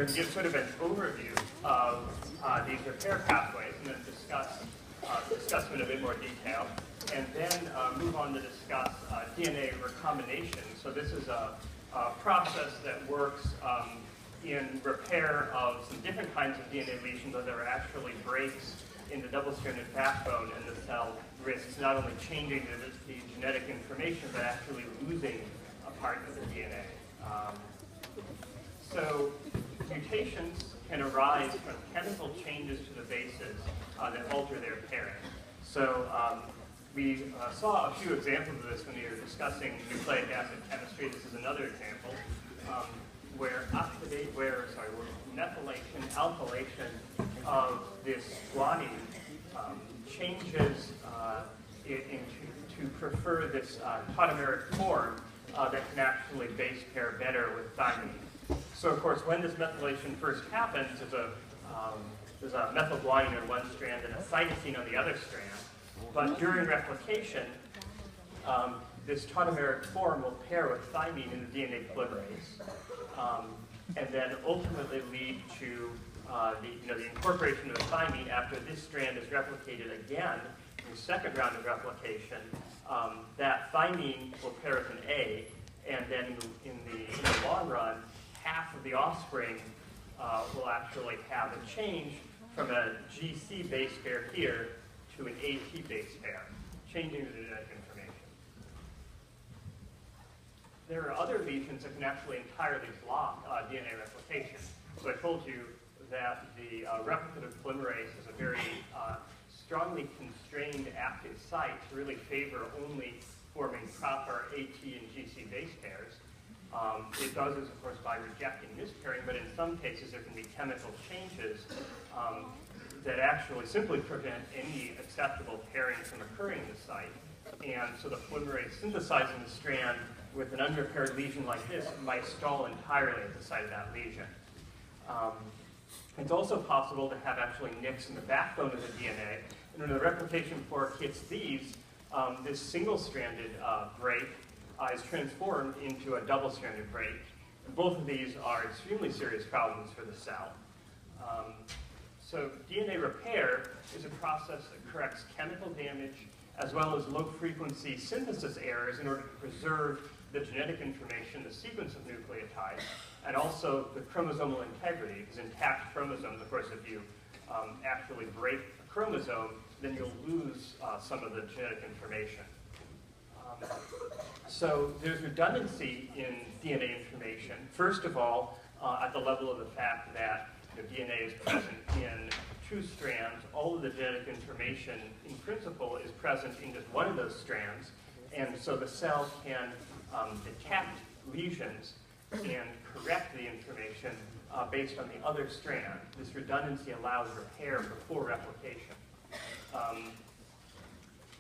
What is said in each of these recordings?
we're going to give sort of an overview of these repair pathways and then discuss them in a bit more detail, and then move on to discuss DNA recombination. So this is a process that works in repair of some different kinds of DNA lesions where there are actually breaks in the double-stranded backbone, and the cell risks not only changing the genetic information, but actually losing a part of the DNA. So mutations can arise from chemical changes to the bases that alter their pairing. So we saw a few examples of this when we were discussing nucleic acid chemistry. This is another example where methylation, alkylation of this guanine changes it to prefer this tautomeric form that can actually base pair better with thymine. So of course, when this methylation first happens, there's a methylguanine on one strand and a cytosine on the other strand. But during replication, this tautomeric form will pair with thymine in the DNA polymerase, and then ultimately lead to the incorporation of the thymine after this strand is replicated again in the second round of replication. That thymine will pair with an A, and then in the long run, half of the offspring will actually have a change from a GC base pair here to an AT base pair, changing the genetic information. There are other lesions that can actually entirely block DNA replication. So I told you that the replicative polymerase is a very strongly constrained active site to really favor only forming proper AT and GC base pairs. It does this, of course, by rejecting mispairing, but in some cases there can be chemical changes that actually simply prevent any acceptable pairing from occurring in the site. And so the polymerase synthesizing the strand with an unrepaired lesion like this might stall entirely at the site of that lesion. It's also possible to have actually nicks in the backbone of the DNA, and when the replication fork hits these, this single-stranded break is transformed into a double-stranded break. And both of these are extremely serious problems for the cell. So DNA repair is a process that corrects chemical damage as well as low-frequency synthesis errors in order to preserve the genetic information, the sequence of nucleotides, and also the chromosomal integrity, because intact chromosomes, of course, if you actually break a chromosome, then you'll lose some of the genetic information. So there's redundancy in DNA information. First of all, at the level of the fact that the DNA is present in two strands, all of the genetic information, in principle, is present in just one of those strands, and so the cell can detect lesions and correct the information based on the other strand. This redundancy allows repair before replication.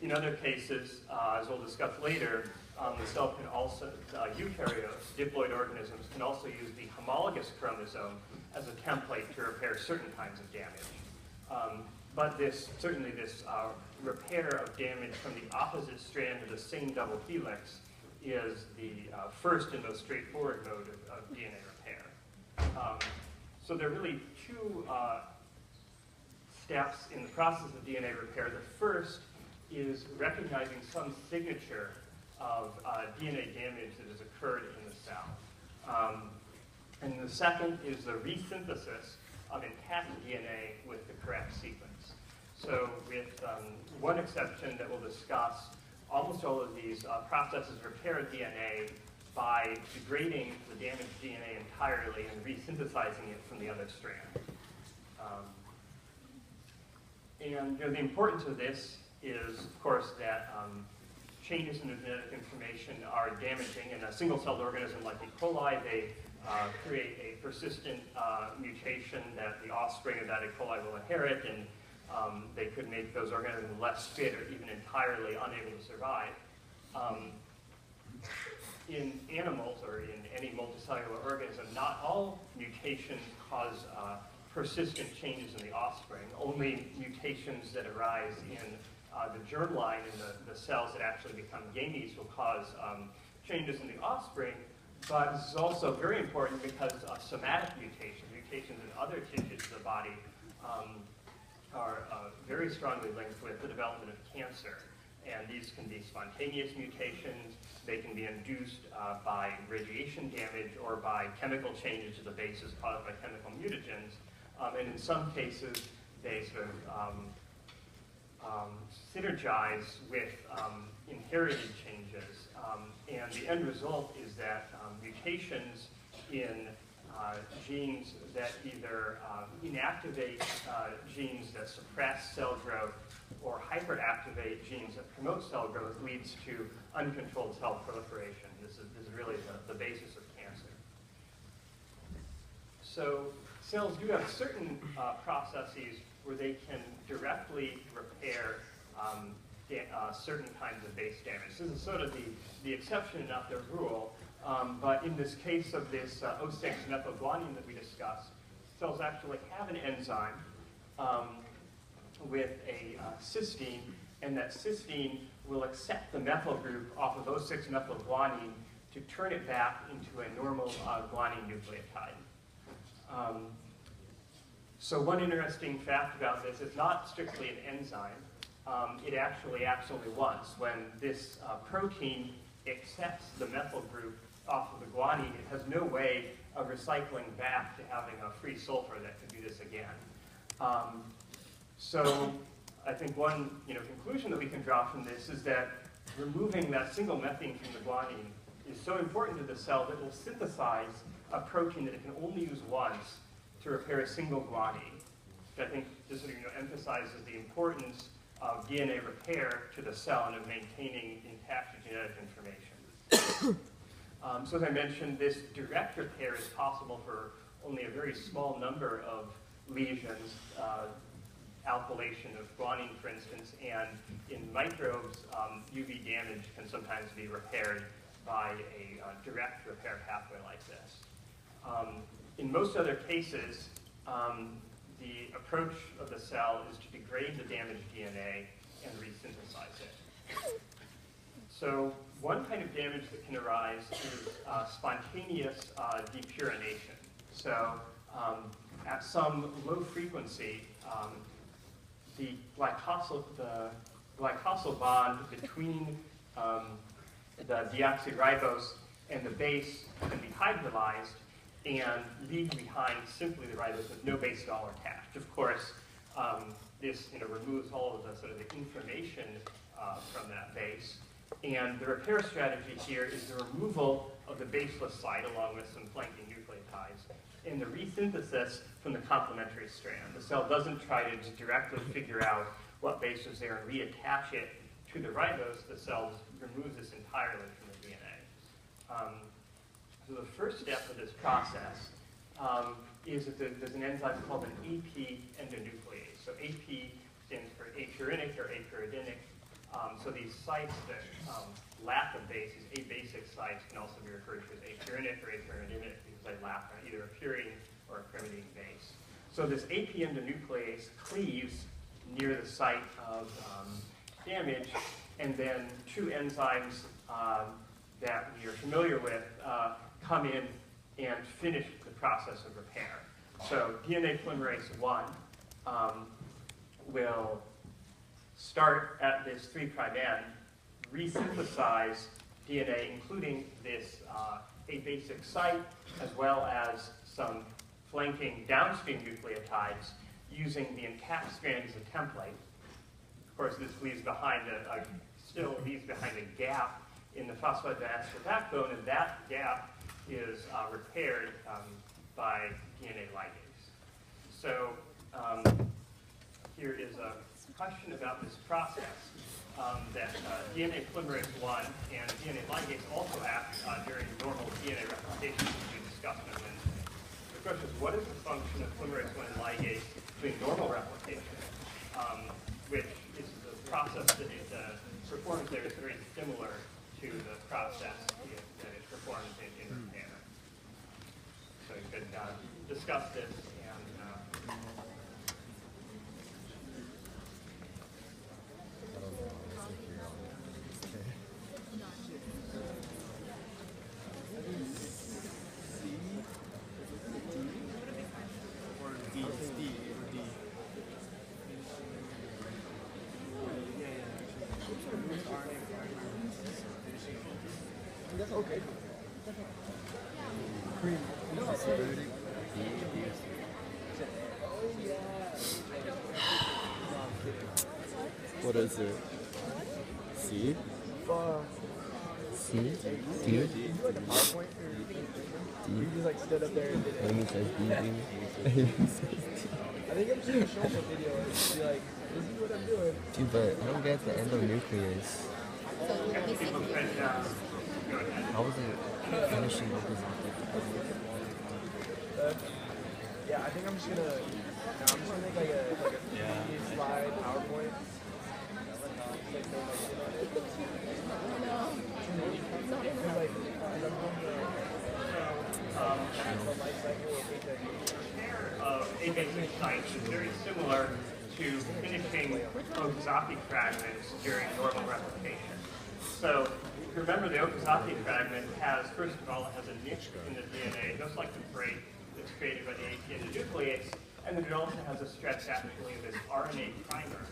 In other cases, as we'll discuss later, the cell can also, eukaryotes, diploid organisms, can also use the homologous chromosome as a template to repair certain kinds of damage. But certainly this repair of damage from the opposite strand of the same double helix is the first and most straightforward mode of DNA repair. So there are really two steps in the process of DNA repair. The first is recognizing some signature of DNA damage that has occurred in the cell. And the second is the resynthesis of intact DNA with the correct sequence. So with one exception that we'll discuss, almost all of these processes repair DNA by degrading the damaged DNA entirely and resynthesizing it from the other strand. And the importance of this is, of course, that changes in the genetic information are damaging. In a single-celled organism like E. coli, they create a persistent mutation that the offspring of that E. coli will inherit, and they could make those organisms less fit or even entirely unable to survive. In animals or in any multicellular organism, not all mutations cause persistent changes in the offspring. Only mutations that arise in the germline in the cells that actually become gametes will cause changes in the offspring, But this is also very important because somatic mutations, mutations in other tissues of the body, are very strongly linked with the development of cancer. And these can be spontaneous mutations. They can be induced by radiation damage or by chemical changes to the bases caused by chemical mutagens. And in some cases, they sort of synergize with inherited changes. And the end result is that mutations in genes that either inactivate genes that suppress cell growth or hyperactivate genes that promote cell growth leads to uncontrolled cell proliferation. This is really the basis of cancer. So cells do have certain processes where they can directly repair certain kinds of base damage. This is sort of the exception, not the rule. But in this case of this O6-methylguanine that we discussed, cells actually have an enzyme with a cysteine, and that cysteine will accept the methyl group off of O6-methylguanine to turn it back into a normal guanine nucleotide. So one interesting fact about this is not strictly an enzyme. It actually acts only once. When this protein accepts the methyl group off of the guanine, it has no way of recycling back to having a free sulfur that can do this again. So I think one conclusion that we can draw from this is that removing that single methane from the guanine is so important to the cell that it will synthesize a protein that it can only use once to repair a single guanine. Which I think just sort of emphasizes the importance of DNA repair to the cell and of maintaining intact genetic information. So as I mentioned, this direct repair is possible for only a very small number of lesions, alkylation of guanine, for instance, and in microbes, UV damage can sometimes be repaired by a direct repair pathway like this. In most other cases, the approach of the cell is to degrade the damaged DNA and resynthesize it. So one kind of damage that can arise is spontaneous depurination. So at some low frequency, the glycosyl bond between the deoxyribose and the base can be hydrolyzed and leave behind simply the ribose with no base at all attached. Of course, this removes all of the sort of the information from that base. And the repair strategy here is the removal of the baseless site along with some flanking nucleotides and the resynthesis from the complementary strand. The cell doesn't try to just directly figure out what base is there and reattach it to the ribose. The cell removes this entirely from the DNA. So the first step of this process is that there's an enzyme called an AP endonuclease. So AP stands for apurinic or apyridinic. So these sites that lack a base, these abasic sites, can also be referred to as apurinic or apyridinic because they lack either a purine or a pyrimidine base. So this AP endonuclease cleaves near the site of damage, and then two enzymes that we are familiar with come in and finish the process of repair. So DNA polymerase I will start at this 3' end, resynthesize DNA, including this abasic site, as well as some flanking downstream nucleotides using the intact strand as a template. Of course, this leaves behind still leaves behind a gap in the phosphodiester backbone, and that gap is repaired by DNA ligase. So here is a question about this process that DNA polymerase I and DNA ligase also act during normal DNA replication, which we discussed on Wednesday. The question is, what is the function of polymerase I and ligase doing normal replication, which is the process that it performs there is very similar to the process that it performs in repair. So you could discuss this and It's D. It's D. That's okay. Cream. What is it? C? C? D? Did you like a PowerPoint? Or you just like stood up there and did it? Amy says D. I think I'm just gonna show them a video and just be like, this is what I'm doing. Dude, but I don't get the endonuclease. How was it finishing with this? Yeah, I think I'm just gonna make like a slide PowerPoint. A basic site is very similar to finishing Okazaki fragments during normal replication. So if you remember, the Okazaki fragment has, first of all, it has a niche in the DNA, just like the break that's created by the AT endonuclease, and then it also has a stretch actually of this RNA primer.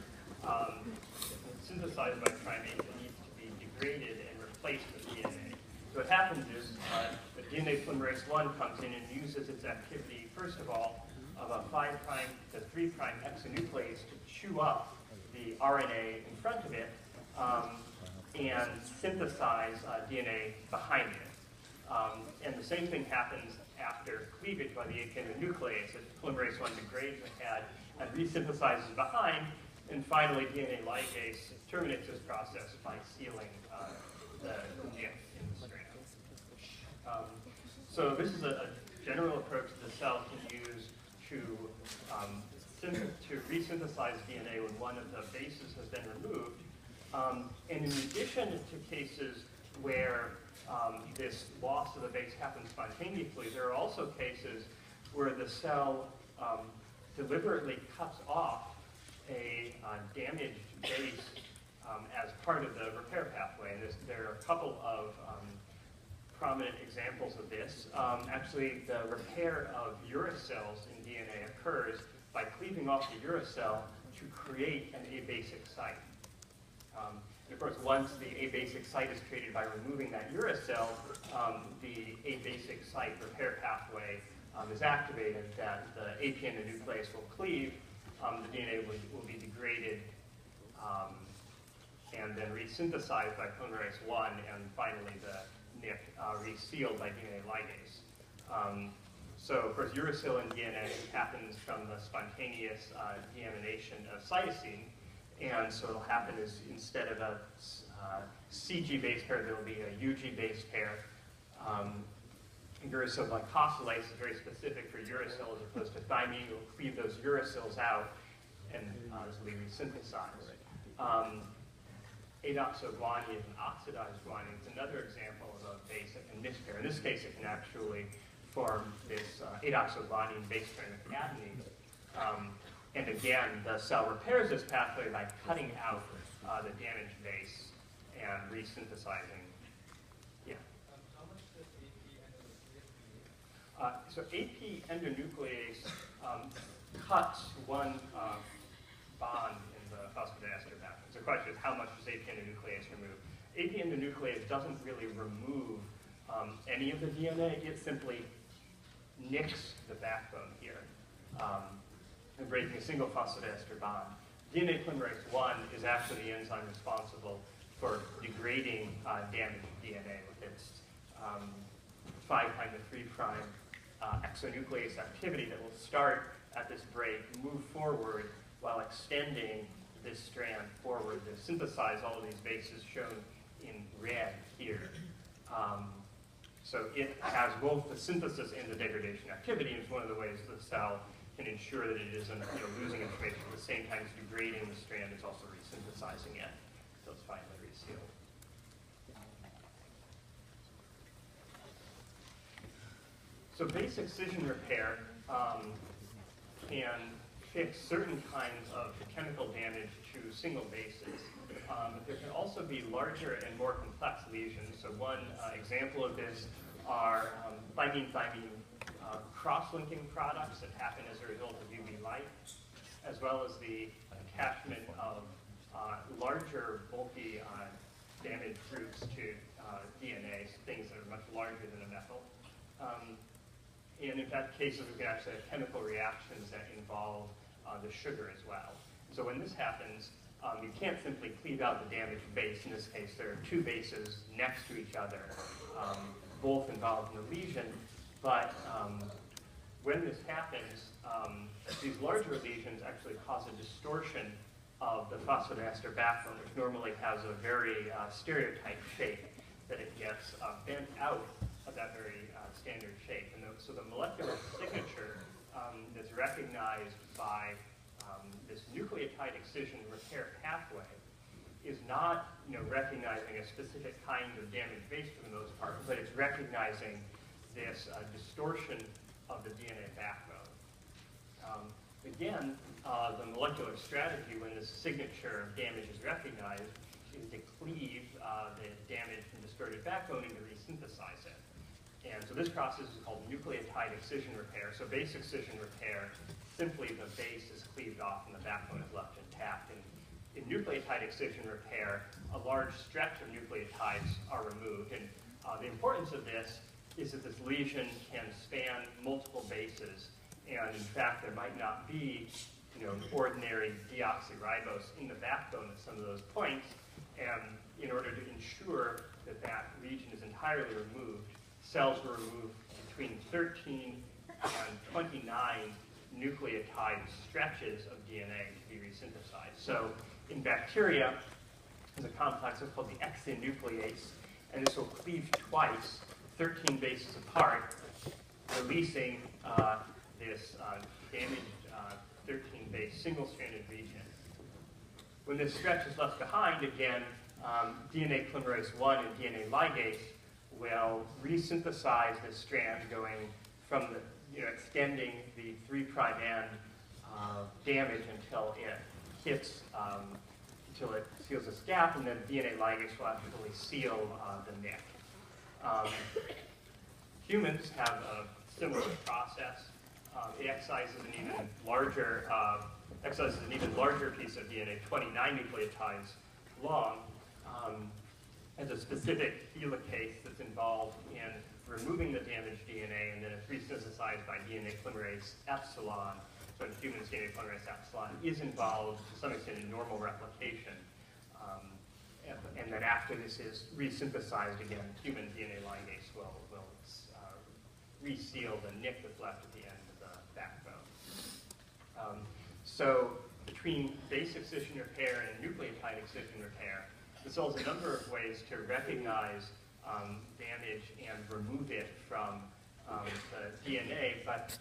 Synthesized by primate that needs to be degraded and replaced with DNA. So what happens is the DNA polymerase I comes in and uses its activity, first of all, of a 5' to 3' exonuclease to chew up the RNA in front of it and synthesize DNA behind it. And the same thing happens after cleavage by the AT endonuclease. As polymerase I degrades ahead and resynthesizes behind, and finally DNA ligase terminates this process by sealing the nick in the strand. So this is a general approach the cell can use to resynthesize DNA when one of the bases has been removed. And in addition to cases where this loss of the base happens spontaneously, there are also cases where the cell deliberately cuts off a damaged base as part of the repair pathway. And there are a couple of prominent examples of this. Actually, the repair of uracils in DNA occurs by cleaving off the uracil to create an abasic site. And of course, once the abasic site is created by removing that uracil, the abasic site repair pathway is activated, that the AT endonuclease will cleave, the DNA will be degraded, and then resynthesized by polymerase I, and finally the nick resealed by DNA ligase. So, of course, uracil in DNA happens from the spontaneous deamination of cytosine, and so it'll happen is instead of a CG base pair, there will be a UG base pair. Uracil glycosylase is very specific for uracil as opposed to thymine. You'll cleave those uracils out, and this will be resynthesized. Adoxoguanine is an oxidized guanine. It's another example of a base that can mispair. In this case, it can actually form this adoxoguanine base pair with adenine. And again, the cell repairs this pathway by cutting out the damaged base and resynthesizing. Yeah. So AP endonuclease cuts one bond in the phosphodiester pathway. So the question is, how much does AP endonuclease remove? AP endonuclease doesn't really remove any of the DNA. It simply nicks the backbone here, and breaking a single phosphodiester bond. DNA polymerase I is actually the enzyme responsible for degrading damaged DNA with its 5' to 3' exonuclease activity that will start at this break, move forward while extending this strand forward to synthesize all of these bases shown in red here. So it has both the synthesis and the degradation activity, and it's one of the ways the cell can ensure that it isn't losing information at the same time as degrading the strand. It's also resynthesizing it until it's finally resealed. So base excision repair can fix certain kinds of chemical damage to single bases. But there can also be larger and more complex lesions. So one example of this are thymine-thymine cross-linking products that happen as a result of UV light, as well as the attachment of larger, bulky damaged groups to DNA, things that are much larger than a methyl. And in fact, cases we can actually have chemical reactions that involve the sugar as well. So when this happens, you can't simply cleave out the damaged base. In this case, there are two bases next to each other, both involved in the lesion. But when this happens, these larger lesions actually cause a distortion of the phosphodiester backbone, which normally has a very stereotyped shape, that it gets bent out of that very standard shape. And so the molecular signature that's recognized by this nucleotide excision repair pathway is not recognizing a specific kind of damaged base for the most part, but it's recognizing this distortion of the DNA backbone. Again, the molecular strategy when this signature of damage is recognized is to cleave the damaged and distorted backbone and to resynthesize it. And so this process is called nucleotide excision repair. So base excision repair, simply the base is cleaved off and the backbone is left intact. And in nucleotide excision repair, a large stretch of nucleotides are removed. And the importance of this is that this lesion can span multiple bases. And in fact, there might not be an ordinary deoxyribose in the backbone at some of those points. And in order to ensure that that region is entirely removed, cells were removed between 13 and 29 nucleotide stretches of DNA to be resynthesized. So in bacteria, there's a complex that's called the exonuclease, and this will cleave twice, 13 bases apart, releasing this damaged 13-base single-stranded region. When this stretch is left behind, again, DNA polymerase I and DNA ligase will resynthesize this strand, going from the, extending the 3' end damage until it hits, until it seals this gap, and then DNA ligase will actually seal the nick. Humans have a similar process. It excises an even larger piece of DNA, 29 nucleotides long, as a specific helicase that's involved in removing the damaged DNA, and then it's resynthesized by DNA polymerase epsilon. So in humans, DNA polymerase epsilon is involved to some extent in normal replication. And then after this is resynthesized again, human DNA ligase will reseal the nick that's left at the end of the backbone. So between base excision repair and nucleotide excision repair, this holds a number of ways to recognize damage and remove it from the DNA, but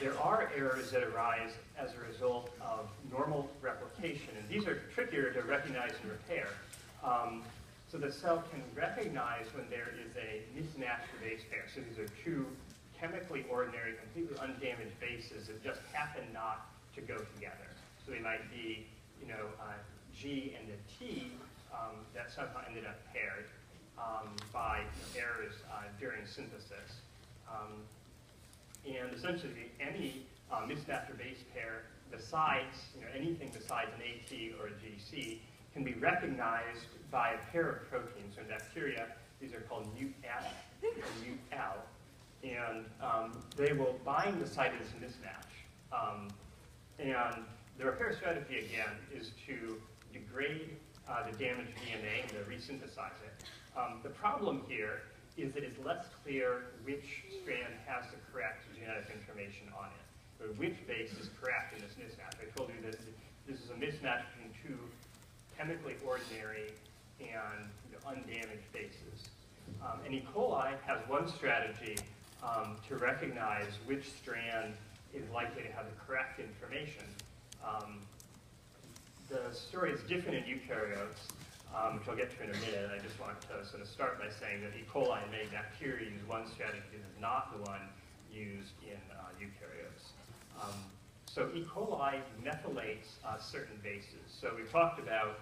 there are errors that arise as a result of normal replication, and these are trickier to recognize and repair. So the cell can recognize when there is a mismatched base pair. So these are two chemically ordinary, completely undamaged bases that just happen not to go together. So they might be, G and the T that somehow ended up paired by errors during synthesis. And essentially, any mismatched base pair besides, anything besides an AT or a GC can be recognized by a pair of proteins. So in bacteria, these are called MUT-F and MUT-L. And they will bind the site of this mismatch. And the repair strategy, again, is to degrade the damaged DNA and to resynthesize it. The problem here is that it's less clear which strand has the correct genetic information on it, or which base is correct in this mismatch. I told you that this is a mismatch between two chemically ordinary and undamaged bases. And E. coli has one strategy to recognize which strand is likely to have the correct information. The story is different in eukaryotes, which I'll get to in a minute. I just want to sort of start by saying that E. coli and many bacteria use one strategy that is not the one used in eukaryotes. So E. coli methylates certain bases. So we talked about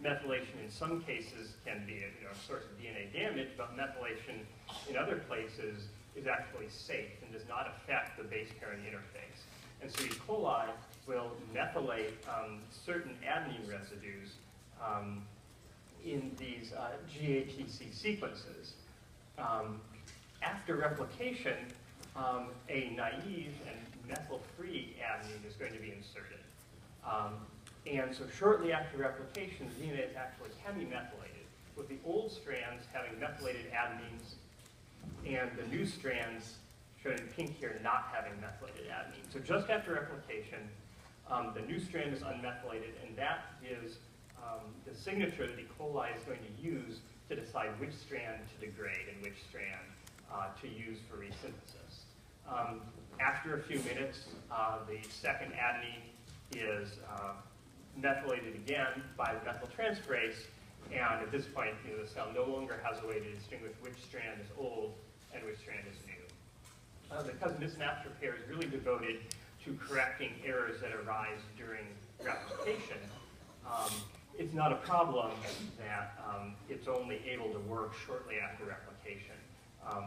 methylation in some cases can be a source of DNA damage, but methylation in other places is actually safe and does not affect the base pairing interface. And so E. coli will methylate certain adenine residues in these GATC sequences. After replication, a naive and methyl-free adenine is going to be inserted. And so shortly after replication, the DNA is actually hemimethylated, with the old strands having methylated adenines and the new strands, shown in pink here, not having methylated adenine. So just after replication, the new strand is unmethylated, and that is the signature that E. coli is going to use to decide which strand to degrade and which strand to use for resynthesis. After a few minutes, the second adenine is methylated again by the methyltransferase, and at this point, the cell no longer has a way to distinguish which strand is old and which strand is new. Because mismatched repair is really devoted to correcting errors that arise during replication, it's not a problem that it's only able to work shortly after replication.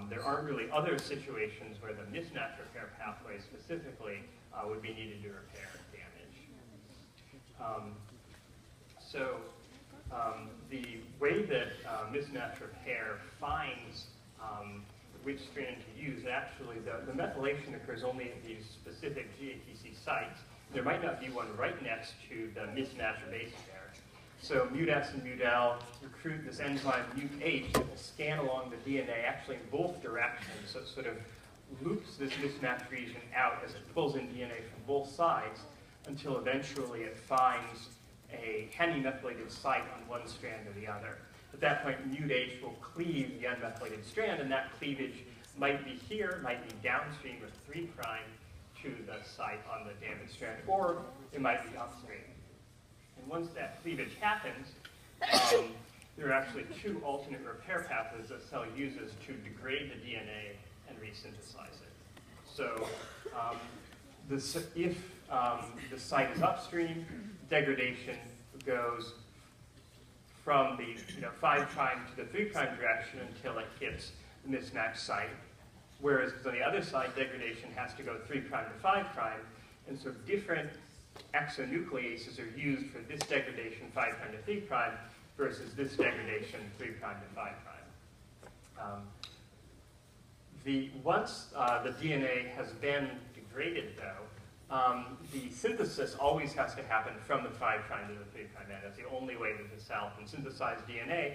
There aren't really other situations where the mismatch repair pathway specifically would be needed to repair damage. The way that mismatch repair finds which strand to use, actually the methylation occurs only at these specific GATC sites. There might not be one right next to the mismatch base pair. So MutS and MutL recruit this enzyme MutH that will scan along the DNA actually in both directions. So it sort of loops this mismatch region out as it pulls in DNA from both sides until eventually it finds a hemimethylated site on one strand or the other. At that point, MutH will cleave the unmethylated strand, and that cleavage might be here, might be downstream of 3' to the site on the damaged strand, or it might be upstream. And once that cleavage happens, there are actually two alternate repair pathways that the cell uses to degrade the DNA and resynthesize it. So if the site is upstream, degradation goes from the 5' to the 3' direction until it hits the mismatched site. Whereas on the other side, degradation has to go 3' to 5', and so different exonucleases are used for this degradation 5' to 3' versus this degradation 3' to 5'. Once the DNA has been degraded, though, the synthesis always has to happen from the 5' to the 3' end. That's the only way that the cell can synthesize DNA.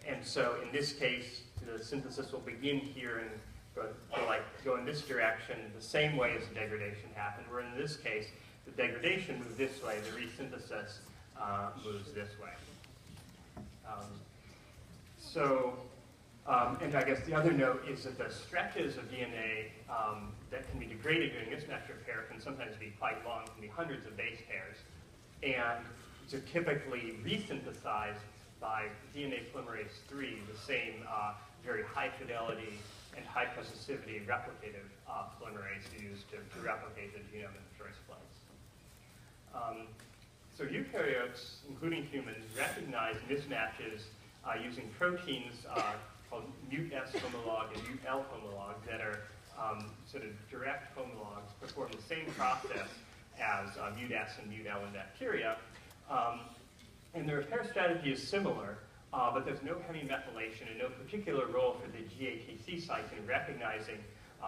And so in this case, the synthesis will begin here and go in this direction the same way as the degradation happened, where in this case, the degradation moves this way, the resynthesis moves this way. And I guess the other note is that the stretches of DNA that can be degraded during mismatch repair can sometimes be quite long, can be hundreds of base pairs, and they're typically resynthesized by DNA polymerase III, the same very high fidelity and high specificity replicative polymerase used to replicate the genome in the first place. So eukaryotes, including humans, recognize mismatches using proteins called MutS homolog and MutL homolog that are sort of direct homologs, perform the same process as MutS and MutL in bacteria. And the repair strategy is similar, but there's no hemimethylation and no particular role for the GATC site in recognizing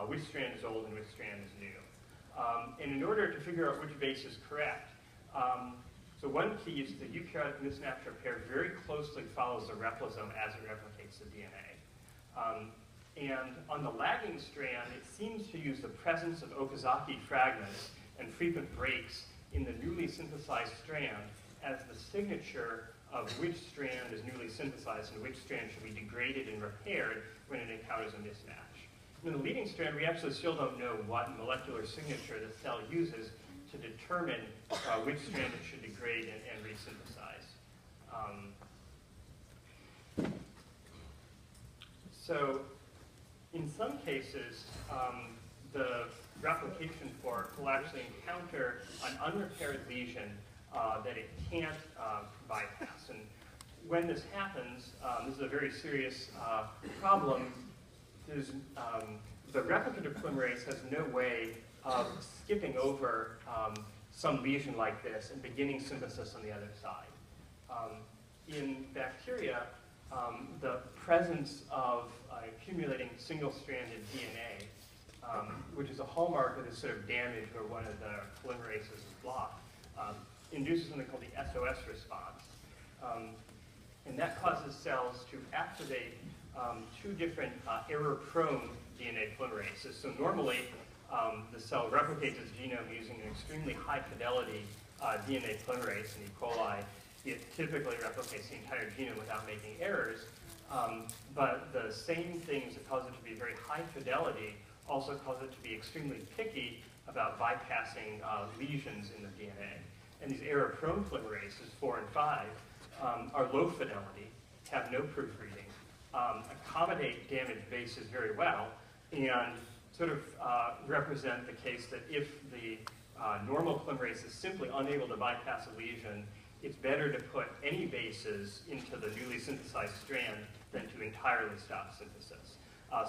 which strand is old and which strand is new. And in order to figure out which base is correct, so one key is the eukaryotic mismatch repair very closely follows the replosome as it replicates the DNA. And on the lagging strand, it seems to use the presence of Okazaki fragments and frequent breaks in the newly synthesized strand as the signature of which strand is newly synthesized and which strand should be degraded and repaired when it encounters a mismatch. In the leading strand, we actually still don't know what molecular signature the cell uses to determine which strand it should degrade and resynthesize. So in some cases, the replication fork will actually encounter an unrepaired lesion that it can't bypass. And when this happens, this is a very serious problem. There's the replicative polymerase has no way of skipping over some lesion like this and beginning synthesis on the other side. In bacteria, the presence of accumulating single-stranded DNA, which is a hallmark of this sort of damage where one of the polymerases is blocked, induces something called the SOS response. And that causes cells to activate two different error-prone DNA polymerases. So normally, the cell replicates its genome using an extremely high-fidelity DNA polymerase in E. coli. It typically replicates the entire genome without making errors. But the same things that cause it to be very high fidelity also cause it to be extremely picky about bypassing lesions in the DNA. And these error-prone polymerases, 4 and 5, are low fidelity, have no proofreading, accommodate damaged bases very well, and sort of represent the case that if the normal polymerase is simply unable to bypass a lesion, it's better to put any bases into the newly synthesized strand than to entirely stop synthesis.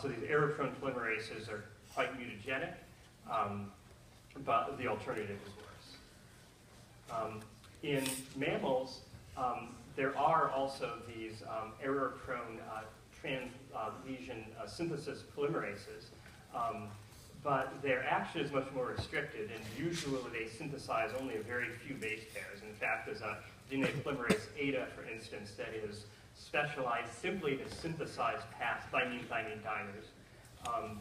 So these error-prone polymerases are quite mutagenic, but the alternative is worse. In mammals, there are also these error-prone trans-lesion synthesis polymerases, but their action is much more restricted, and usually they synthesize only a very few base pairs. In fact, there's a DNA polymerase Eta, for instance, that is specialized simply to synthesize past thymine-thymine dimers.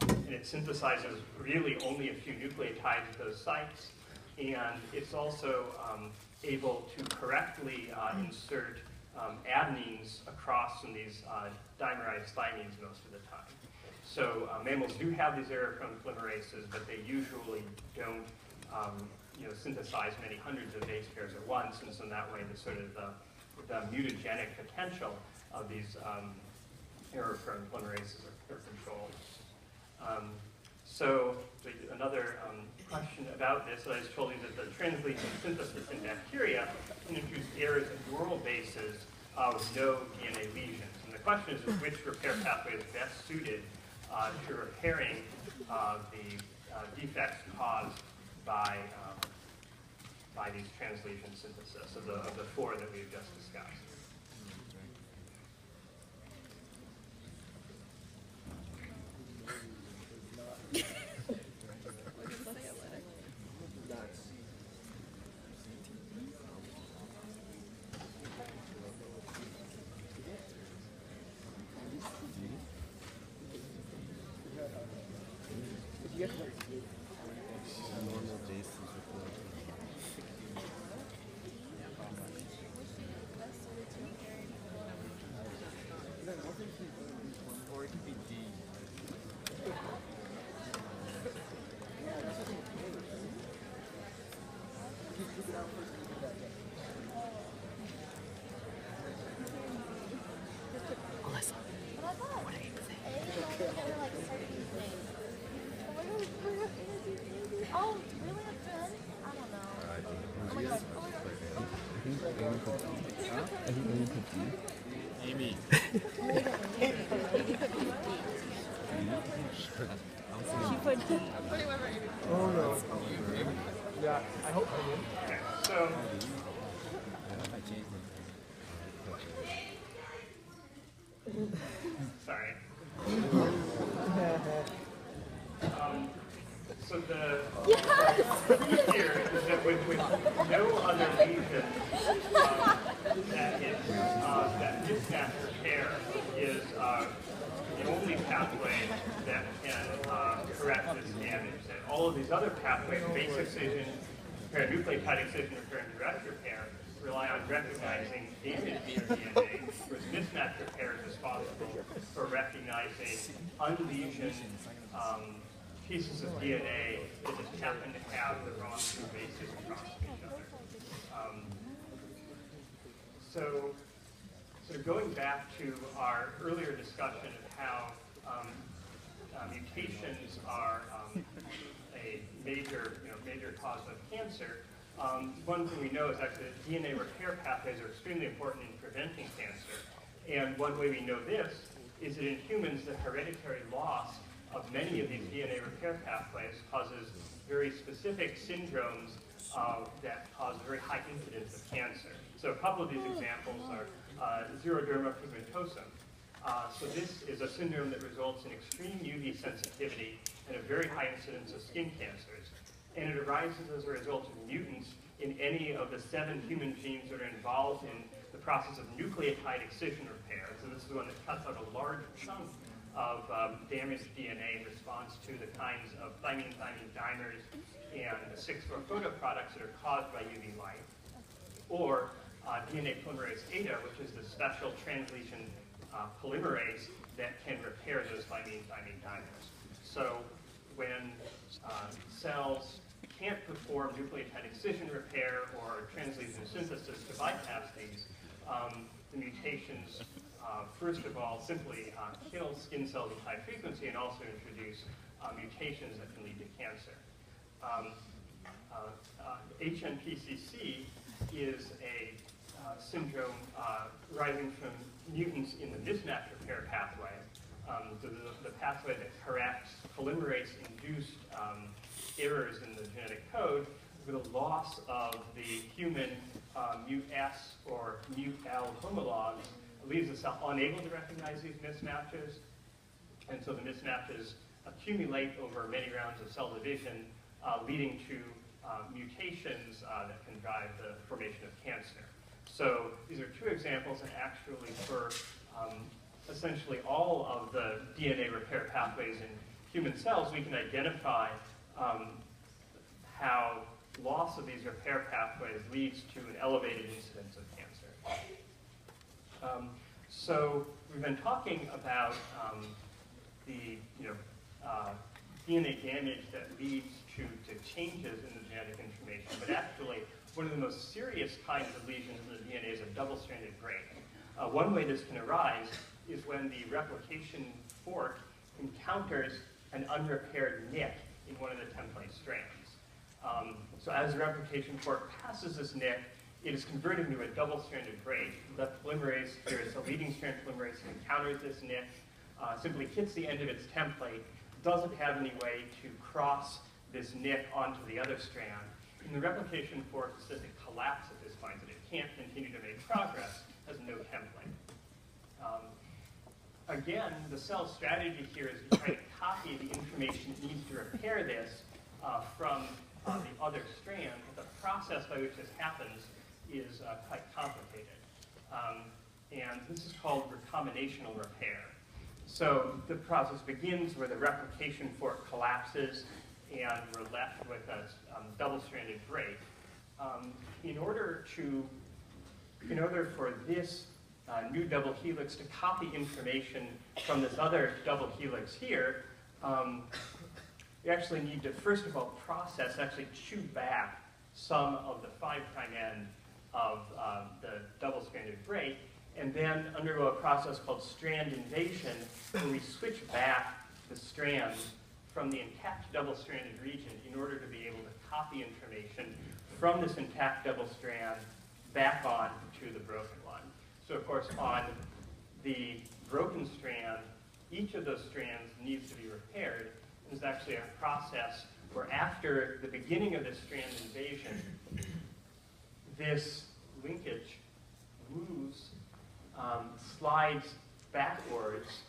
And it synthesizes really only a few nucleotides at those sites, and it's also able to correctly insert adenines across from these dimerized thymines most of the time. So mammals do have these error-prone polymerases, but they usually don't synthesize many hundreds of base pairs at once, and so in that way the sort of the mutagenic potential of these error-prone polymerases are controlled. So another question about this, I just told you that the translesion synthesis in bacteria can introduce errors in normal bases with no DNA lesions. And the question is which repair pathway is best suited to repairing the defects caused by these translesion synthesis of the 4 that we've just discussed. Normal bases with Or it could be D. Oh, really? A pen? I don't know. Oh my god. Oh my god. I think Amy put D. Amy. She put D. Oh no. Yeah, I hope I did. Okay, so sorry. So the truth here is that with no other lesion that mismatch repair is the only pathway that can correct this damage. And all of these other pathways, base excision, nucleotide excision, repair, and direct repair, rely on recognizing damage in your DNA, whereas mismatch repair is responsible for recognizing unlesioned pieces of DNA that just happen to have the wrong 2 bases across each other. So going back to our earlier discussion of how mutations are a major cause of cancer, one thing we know is actually that DNA repair pathways are extremely important in preventing cancer. And one way we know this is that in humans, the hereditary loss of many of these DNA repair pathways causes very specific syndromes that cause a very high incidence of cancer. So a couple of these examples are xeroderma pigmentosum. So this is a syndrome that results in extreme UV sensitivity and a very high incidence of skin cancers. And it arises as a result of mutants in any of the 7 human genes that are involved in the process of nucleotide excision repair. So this is the one that cuts out a large chunk of damaged DNA in response to the kinds of thymine-thymine dimers and the 6,4 photoproducts that are caused by UV light. Or DNA polymerase eta, which is the special translesion polymerase that can repair those thymine-thymine dimers. So when cells can't perform nucleotide excision repair or translesion synthesis to bypass these, the mutations, first of all, simply kill skin cells at high frequency and also introduce mutations that can lead to cancer. HNPCC is a syndrome arising from mutants in the mismatch repair pathway. The pathway that corrects polymerase-induced errors in the genetic code with a loss of the human mut-S or mut-L homologs leaves the cell unable to recognize these mismatches, and so the mismatches accumulate over many rounds of cell division, leading to mutations that can drive the formation of cancer. So these are 2 examples, and actually for essentially all of the DNA repair pathways in human cells, we can identify how loss of these repair pathways leads to an elevated incidence of cancer. So we've been talking about the DNA damage that leads to changes in the genetic information, but actually one of the most serious kinds of lesions in the DNA is a double-stranded break. One way this can arise is when the replication fork encounters an unrepaired nick in one of the template strands. So as the replication fork passes this nick, it is converted into a double-stranded break. The polymerase, here is a leading strand polymerase, encounters this nick, simply hits the end of its template, doesn't have any way to cross this nick onto the other strand. And the replication fork says it collapses at this point, that it can't continue to make progress, has no template. Again, the cell's strategy here is to try to copy the information it needs to repair this from the other strand, but the process by which this happens is quite complicated. And this is called recombinational repair. So the process begins where the replication fork collapses and we're left with a double-stranded break. In order for this new double helix to copy information from this other double helix here, we actually need to, first of all, actually chew back some of the 5' end of the double-stranded break, and then undergo a process called strand invasion, where we switch back the strands from the intact double-stranded region in order to be able to copy information from this intact double strand back on to the broken one. So of course, on the broken strand, each of those strands needs to be repaired. There's actually a process where after the beginning of this strand invasion, this linkage moves, slides backwards,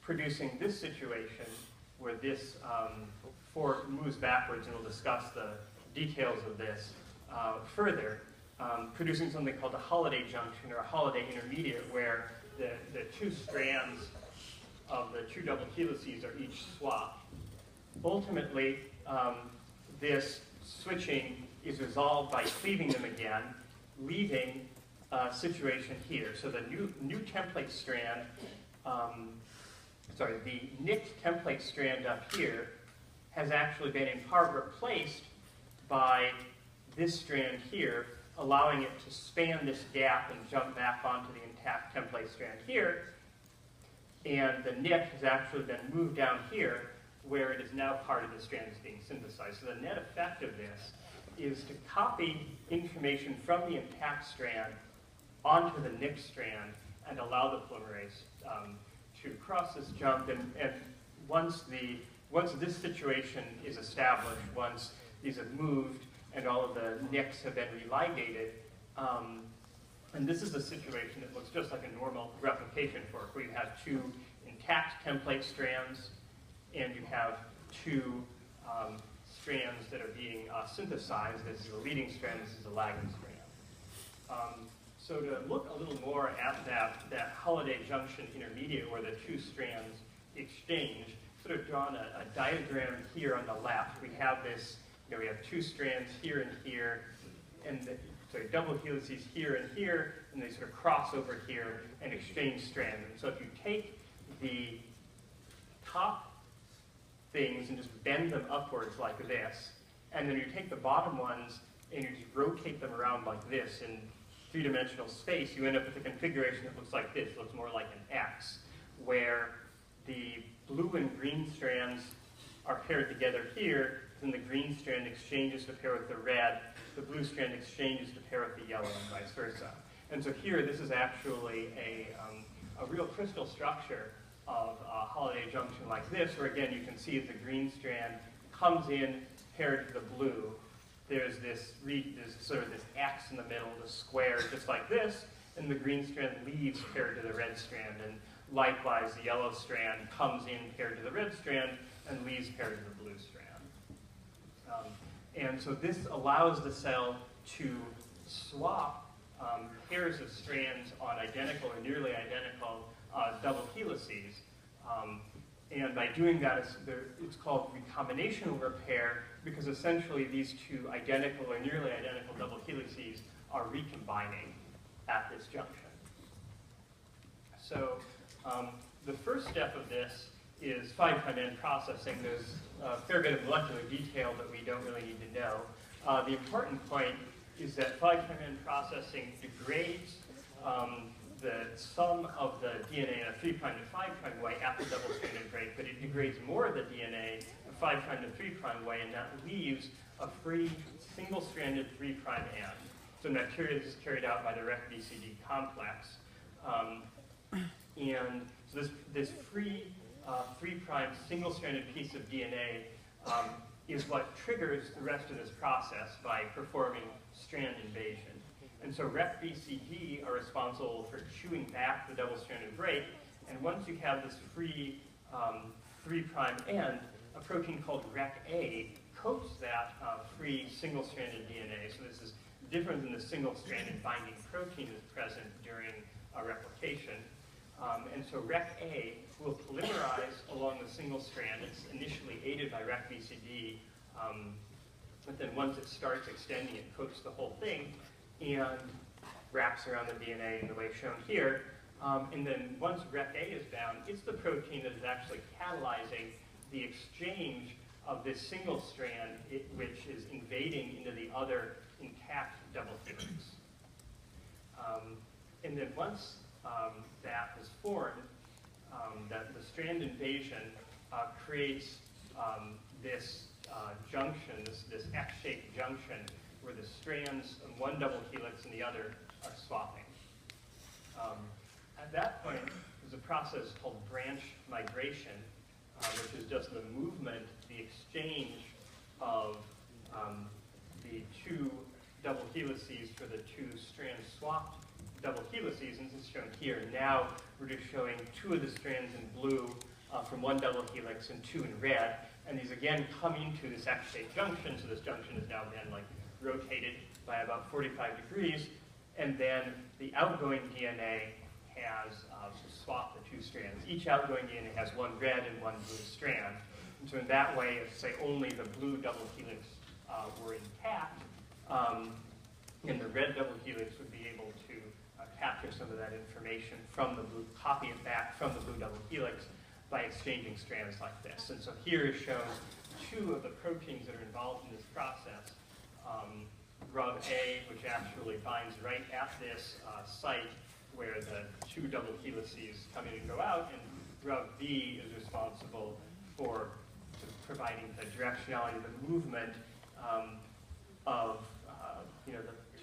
producing this situation where this fork moves backwards, and we'll discuss the details of this further, producing something called a holiday junction or a holiday intermediate, where the 2 strands of the 2 double helices are each swapped. Ultimately, this switching is resolved by cleaving them again, leaving a situation here. So the new template strand, the nicked template strand up here has actually been in part replaced by this strand here, allowing it to span this gap and jump back onto the intact template strand here. And the nick has actually been moved down here, where it is now part of the strand that's being synthesized. So the net effect of this is to copy information from the intact strand onto the nicked strand and allow the polymerase to cross this jump, and once this situation is established, once these have moved and all of the nicks have been religated, and this is a situation that looks just like a normal replication fork, where you have two intact template strands, and you have two strands that are being synthesized. This is a leading strand, this is a lagging strand. So to look a little more at that holiday junction intermediate where the two strands exchange, sort of drawn a diagram here on the left. We have this, we have two strands here and here, and double helices here, and they sort of cross over here and exchange strands. And so if you take the top things and just bend them upwards like this, and then you take the bottom ones and you just rotate them around like this in three-dimensional space, you end up with a configuration that looks like this. It looks more like an X, where the blue and green strands are paired together here, then the green strand exchanges to pair with the red, the blue strand exchanges to pair with the yellow, and vice versa. And so here, this is actually a real crystal structure of a holiday junction like this, where again, you can see the green strand comes in paired to the blue. There's sort of this X in the middle, the square, just like this, and the green strand leaves paired to the red strand. And likewise, the yellow strand comes in paired to the red strand and leaves paired to the blue strand. And so this allows the cell to swap pairs of strands on identical or nearly identical double helices. And by doing that, it's called recombinational repair, because essentially these two identical or nearly identical double helices are recombining at this junction. So the first step of this is 5' end processing. There's a fair bit of molecular detail that we don't really need to know. The important point is that 5' end processing degrades the sum of the DNA in a 3' to 5' way at the double-stranded break, but it degrades more of the DNA in a 5' to 3' way, and that leaves a free single-stranded 3' end. So in bacteria, this is carried out by the REC-BCD complex. And so this free 3' single-stranded piece of DNA is what triggers the rest of this process by performing strand invasion. And so REC-BCD are responsible for chewing back the double-stranded break, and once you have this free 3' end, a protein called REC-A coats that free single-stranded DNA. So this is different than the single-stranded binding protein that's present during replication. And so REC-A will polymerize along the single strand. It's initially aided by REC-BCD, but then once it starts extending, it coats the whole thing and wraps around the DNA in the way shown here. And then once REC-A is bound, it's the protein that is actually catalyzing the exchange of this single strand, which is invading into the other intact double helix. And then once that is formed, that the strand invasion creates this junction, this X-shaped junction, where the strands of one double helix and the other are swapping. At that point, there's a process called branch migration, which is just the movement, the exchange of the two double helices for the two strand swapped double helices, and this is shown here. Now we're just showing two of the strands in blue from one double helix and two in red, and these again come into this X-shaped junction, so this junction has now been rotated by about 45 degrees, and then the outgoing DNA has swapped the two strands. Each outgoing DNA has one red and one blue strand, and so in that way, if say only the blue double helix were intact, and the red double helix would be able to capture some of that information from the blue, copy it back from the blue double helix by exchanging strands like this. And so here is shown two of the proteins that are involved in this process. RUB-A, which actually binds right at this site where the two double helices come in and go out, and RUB-B is responsible for providing the directionality of the movement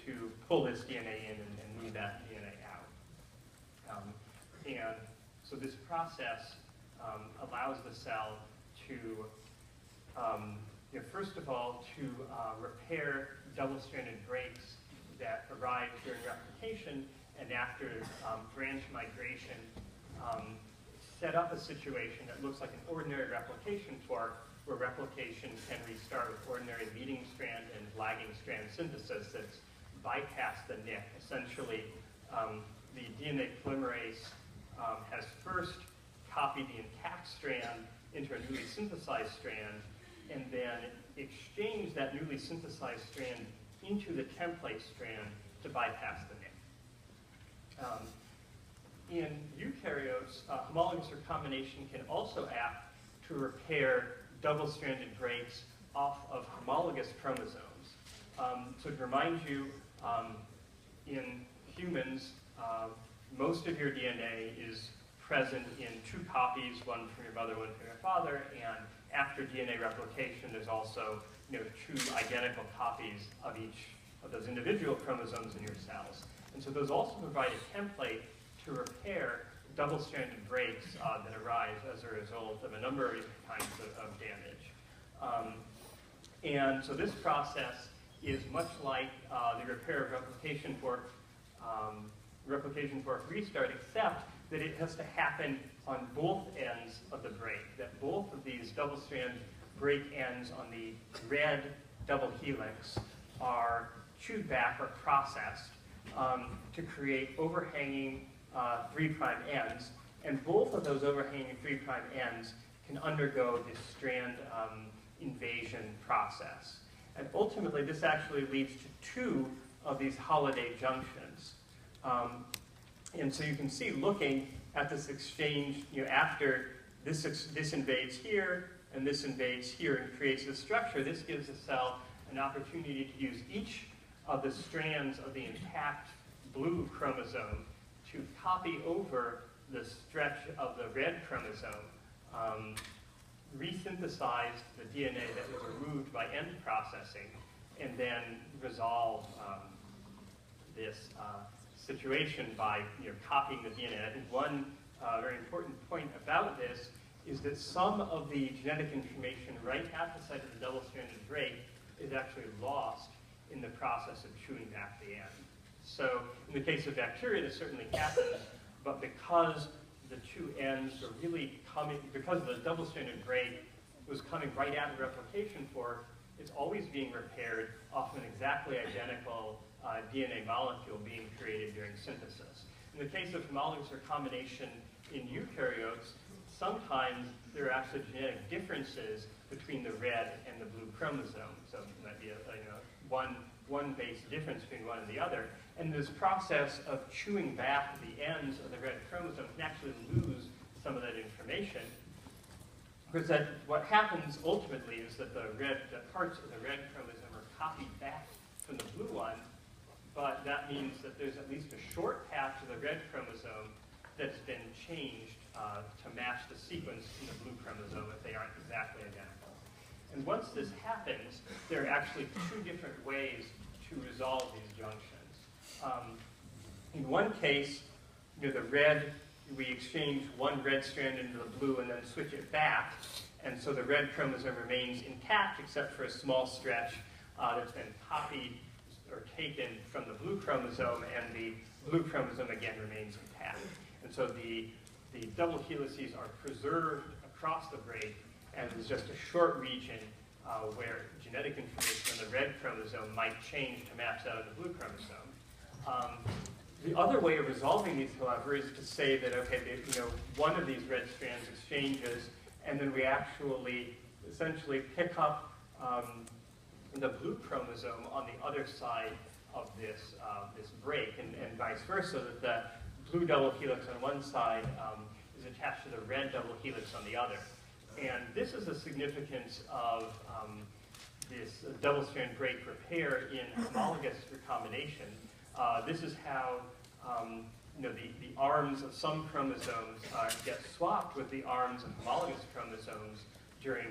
to pull this DNA in and move that DNA out. And So this process allows the cell to, first of all, to repair double-stranded breaks that arise during replication, and after branch migration, set up a situation that looks like an ordinary replication fork, where replication can restart with ordinary leading strand and lagging strand synthesis that's bypassed the nick. Essentially, the DNA polymerase has first copied the intact strand into a newly synthesized strand, and then exchanged that newly synthesized strand into the template strand to bypass the nick. In eukaryotes, homologous recombination can also act to repair double-stranded breaks off of homologous chromosomes. So to remind you, in humans, most of your DNA is present in 2 copies, one from your mother, one from your father, and after DNA replication, there's also 2 identical copies of each of those individual chromosomes in your cells. And so those also provide a template to repair double-stranded breaks that arise as a result of a number of different kinds of damage. And so this process is much like the repair of replication fork restart, except that it has to happen on both ends of the break, that both of these double-strand break ends on the red double helix are chewed back or processed to create overhanging 3' ends, and both of those overhanging 3' ends can undergo this strand invasion process. And ultimately, this actually leads to 2 of these holiday junctions. And so you can see, looking at this exchange, after this invades here, and this invades here and creates this structure, this gives the cell an opportunity to use each of the strands of the intact blue chromosome to copy over the stretch of the red chromosome, resynthesize the DNA that was removed by end processing, and then resolve this situation by copying the DNA. I think one very important point about this is that some of the genetic information right at the site of the double-stranded break is actually lost in the process of chewing back the end. So in the case of bacteria, this certainly happens, but because the 2 ends are really coming, because the double-stranded break was coming right out of the replication fork, it's always being repaired off an exactly identical DNA molecule being created during synthesis. In the case of homologous recombination in eukaryotes, sometimes there are actually genetic differences between the red and the blue chromosome. So it might be one base difference between one and the other. And this process of chewing back the ends of the red chromosome can actually lose some of that information. Because what happens ultimately is that the parts of the red chromosome are copied back from the blue one, but that means that there's at least a short patch of the red chromosome that's been changed to match the sequence in the blue chromosome if they aren't exactly identical. And once this happens, there are actually 2 different ways to resolve these junctions. In one case, the red, we exchange one red strand into the blue and then switch it back, and so the red chromosome remains intact except for a small stretch that's been copied or taken from the blue chromosome, and the blue chromosome again remains intact. And so the double helices are preserved across the break, and there's just a short region where genetic information on the red chromosome might change to match that of the blue chromosome. The other way of resolving these, however, is to say that, okay, one of these red strands exchanges, and then we actually essentially pick up the blue chromosome on the other side of this break, and vice versa, so that the blue double helix on one side is attached to the red double helix on the other. And this is the significance of this double-strand break repair in homologous recombination. This is how the arms of some chromosomes get swapped with the arms of homologous chromosomes during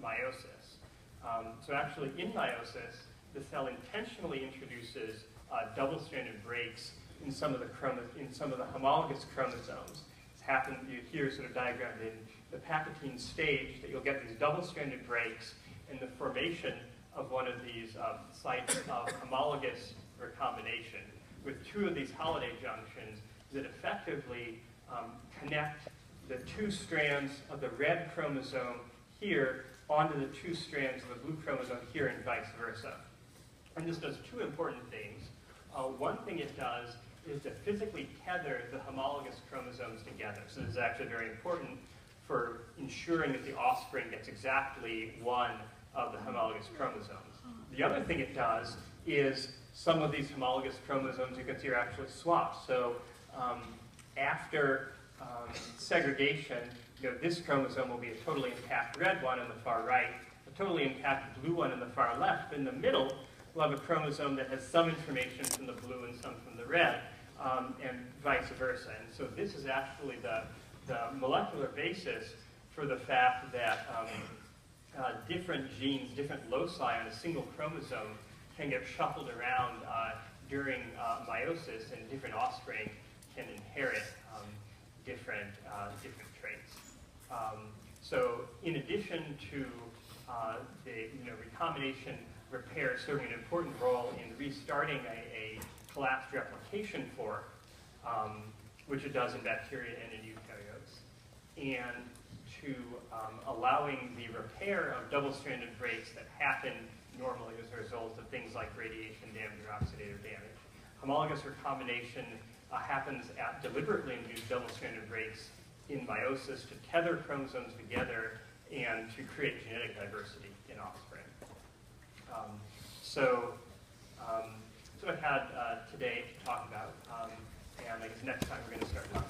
meiosis. So actually, in meiosis, the cell intentionally introduces double-stranded breaks in some of the homologous chromosomes. here sort of diagrammed in the Pachytene stage, that you'll get these double-stranded breaks in the formation of one of these sites of homologous recombination with two of these holiday junctions that effectively connect the two strands of the red chromosome here onto the two strands of the blue chromosome here and vice versa. And this does two important things. One thing it does is to physically tether the homologous chromosomes together. So this is actually very important for ensuring that the offspring gets exactly one of the homologous chromosomes. The other thing it does is some of these homologous chromosomes you can see are actually swapped. So after segregation, this chromosome will be a totally intact red one on the far right, a totally intact blue one on the far left. In the middle, we'll have a chromosome that has some information from the blue and some from the red, and vice versa. And so this is actually the molecular basis for the fact that different genes, different loci on a single chromosome can get shuffled around during meiosis, and different offspring can inherit different traits. So in addition to the recombination repair serving an important role in restarting a collapsed replication fork, which it does in bacteria and in eukaryotes, and to allowing the repair of double-stranded breaks that happen normally as a result of things like radiation damage or oxidative damage. Homologous recombination happens at deliberately induced double-stranded breaks in meiosis to tether chromosomes together and to create genetic diversity in offspring. So that's what I had today to talk about, and I guess next time we're going to start talking